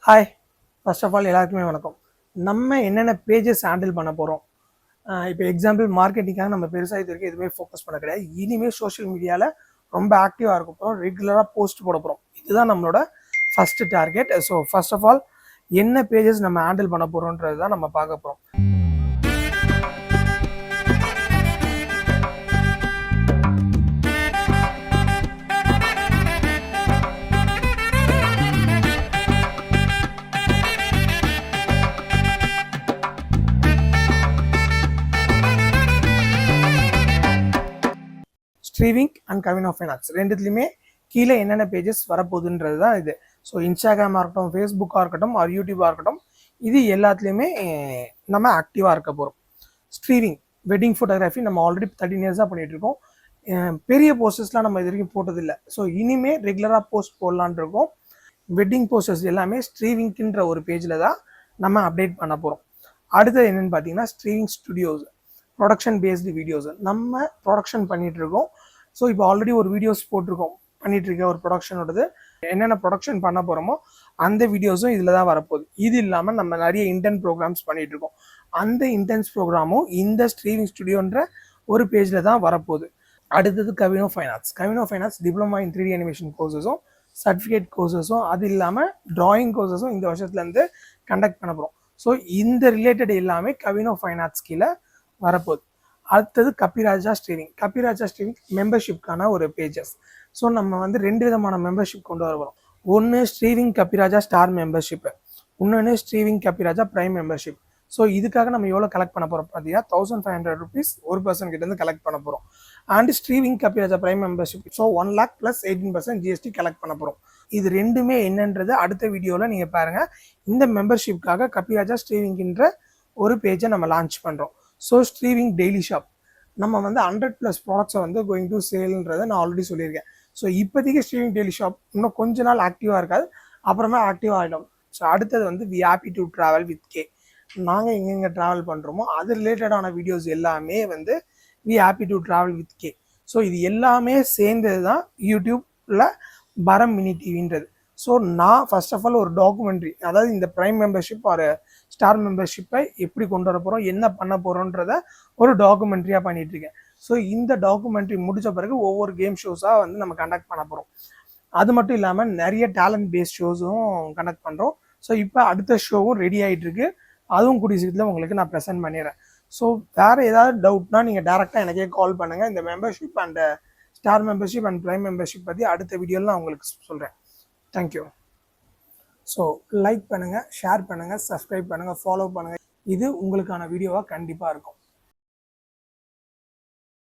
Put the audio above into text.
Hi, first of all எல்லாருக்குமே வணக்கம். நம்ம என்னென்ன பேஜஸ் ஹேண்டில் பண்ண போகிறோம். இப்போ எக்ஸாம்பிள் மார்க்கெட்டிங்காக நம்ம பெருசாக இது வரைக்கும் எதுவுமே ஃபோக்கஸ் பண்ண கிடையாது. இனிமேல் சோஷியல் மீடியாவில் ரொம்ப ஆக்டிவாக இருக்க போகிறோம், ரெகுலராக போஸ்ட் போட போகிறோம். இதுதான் நம்மளோட first target. So first of all என்ன பேஜஸ் நம்ம ஹேண்டில் பண்ண போகிறோன்றது தான் நம்ம பார்க்க போகிறோம். ஸ்ட்ரீவிங் அண்ட் கவினோ ஃபைனான்ஸ் ரெண்டுத்துலையுமே கீழே என்னென்ன பேஜஸ் வரப்போகுதுன்றது தான் இது. ஸோ இன்ஸ்டாகிராமாக இருக்கட்டும், ஃபேஸ்புக்காக இருக்கட்டும், ஆர் யூடியூபாக இருக்கட்டும், இது எல்லாத்துலேயுமே நம்ம ஆக்டிவாக இருக்க போகிறோம். ஸ்ட்ரீவிங் வெட்டிங் ஃபோட்டோகிராஃபி நம்ம ஆல்ரெடி 13 இயர்ஸாக பண்ணிகிட்ருக்கோம். பெரிய போஸ்டர்ஸ்லாம் நம்ம இது வரைக்கும் போட்டதில்லை. ஸோ இனிமேல் ரெகுலராக போஸ்ட் போடலான் இருக்கோம். வெட்டிங் போஸ்டர்ஸ் எல்லாமே ஸ்ட்ரீவிங்க்குன்ற ஒரு பேஜில் தான் நம்ம அப்டேட் பண்ண போகிறோம். அடுத்தது என்னென்னு பார்த்தீங்கன்னா ஸ்ட்ரீவிங் ஸ்டுடியோஸ், ப்ரொடக்ஷன் பேஸ்டு வீடியோஸ் நம்ம ப்ரொடக்ஷன் பண்ணிகிட்டு இருக்கோம். ஸோ இப்போ ஆல்ரெடி ஒரு வீடியோஸ் போட்டிருக்கோம், பண்ணிகிட்ருக்க ஒரு ப்ரொடக்ஷனோடது. என்னென்ன ப்ரொடக்ஷன் பண்ண போகிறோமோ அந்த வீடியோஸும் இதில் தான் வரப்போகுது. இது இல்லாமல் நம்ம நிறைய இன்டென்ட் ப்ரோக்ராம்ஸ் பண்ணிகிட்ருக்கோம். அந்த இன்டென்ஸ் ப்ரோக்ராமும் இந்த ஸ்ட்ரீவிங் ஸ்டுடியோன்ற ஒரு பேஜில் தான் வரப்போகுது. அடுத்தது கவினோ ஃபைனான்ஸ். கவினோ finance diploma in 3D animation கோர்சஸும், சர்டிஃபிகேட் கோர்சஸும், அது இல்லாமல் ட்ராயிங் கோர்சஸும் இந்த வருஷத்துலேருந்து கண்டக்ட் பண்ண போகிறோம். ஸோ இந்த ரிலேட்டட் எல்லாமே கவினோ ஃபைனான்ஸ் கீழே வரப்போகுது. அடுத்தது கபிராஜா ஸ்ட்ரீவிங். கபிராஜா ஸ்ட்ரீவிங் மெம்பர்ஷிப்கான ஒரு பேஜஸ். ஸோ நம்ம வந்து 2 விதமான மெம்பர்ஷிப் கொண்டு வருவோம். ஒன்று ஸ்ட்ரீவிங் கபிராஜா ஸ்டார் மெம்பர்ஷிப்பு, இன்னொன்று ஸ்ட்ரீவிங் கபிராஜா ப்ரைம் மெம்பர்ஷிப். ஸோ இதுக்காக நம்ம எவ்வளோ கலெக்ட் பண்ண போகிறோம் பார்த்தீங்கன்னா 1500 rupees ஒரு பர்சன் கிட்டேருந்து கலெக்ட் பண்ண போகிறோம். அண்ட் ஸ்ட்ரீவிங் கபிராஜா prime membership so 1 lakh + 18% GST collect பண்ண போகிறோம். இது ரெண்டுமே என்னன்றது அடுத்த வீடியோவில் நீங்கள் பாருங்கள். இந்த மெம்பர்ஷிப்காக கபிராஜா ஸ்ட்ரீவிங்ன்ற ஒரு பேஜை நம்ம லான்ச் பண்ணுறோம். ஸோ ஸ்ட்ரீவிங் டெய்லி ஷாப் நம்ம வந்து 100+ ப்ராடக்ட்ஸை வந்து கோயிங் டு சேல்ன்றதை நான் ஆல்ரெடி சொல்லியிருக்கேன். ஸோ இப்போதைக்கு ஸ்ட்ரீவிங் டெய்லி ஷாப் இன்னும் கொஞ்ச நாள் ஆக்டிவாக இருக்காது, அப்புறமா ஆக்டிவ் ஆகிடும். ஸோ அடுத்தது வந்து we happy to travel with K. நாங்கள் எங்கெங்கே ட்ராவல் பண்ணுறோமோ அது ரிலேட்டடான வீடியோஸ் எல்லாமே வந்து we happy to travel with K. So இது எல்லாமே சேர்ந்தது தான் யூடியூப்பில் பரம் மினி டிவின்றது. ஸோ நான் ஃபர்ஸ்ட் ஆஃப் ஆல் ஒரு டாக்குமெண்ட்ரி, அதாவது இந்த ப்ரைம் மெம்பர்ஷிப் ஒரு ஸ்டார் மெம்பர்ஷிப்பை எப்படி கொண்டு வர போகிறோம், என்ன பண்ண போகிறோன்றத ஒரு டாக்குமெண்ட்ரியாக பண்ணிகிட்ருக்கேன். ஸோ இந்த டாக்குமெண்ட்ரி முடித்த பிறகு ஒவ்வொரு கேம் ஷோஸாக வந்து நம்ம கண்டக்ட் பண்ண போகிறோம். அது மட்டும் இல்லாமல் நிறைய டேலண்ட் பேஸ்ட் ஷோஸும் கண்டக்ட் பண்ணுறோம். ஸோ இப்போ அடுத்த ஷோவும் ரெடி ஆகிட்டுருக்கு, அதுவும் கூடிய சீக்கிரத்தில் உங்களுக்கு நான் ப்ரெசென்ட் பண்ணிடுறேன். ஸோ வேறு ஏதாவது டவுட்னா நீங்கள் டேரெக்டாக எனக்கே கால் பண்ணுங்கள். இந்த membership and star membership and prime membership பற்றி அடுத்த வீடியோவில் நான் உங்களுக்கு சொல்கிறேன். தேங்க்யூ. ஸோ லைக் பண்ணுங்கள், ஷேர் பண்ணுங்கள், சப்ஸ்கிரைப் பண்ணுங்கள், ஃபாலோ பண்ணுங்கள். இது உங்களுக்கான வீடியோவாக கண்டிப்பாக இருக்கும்.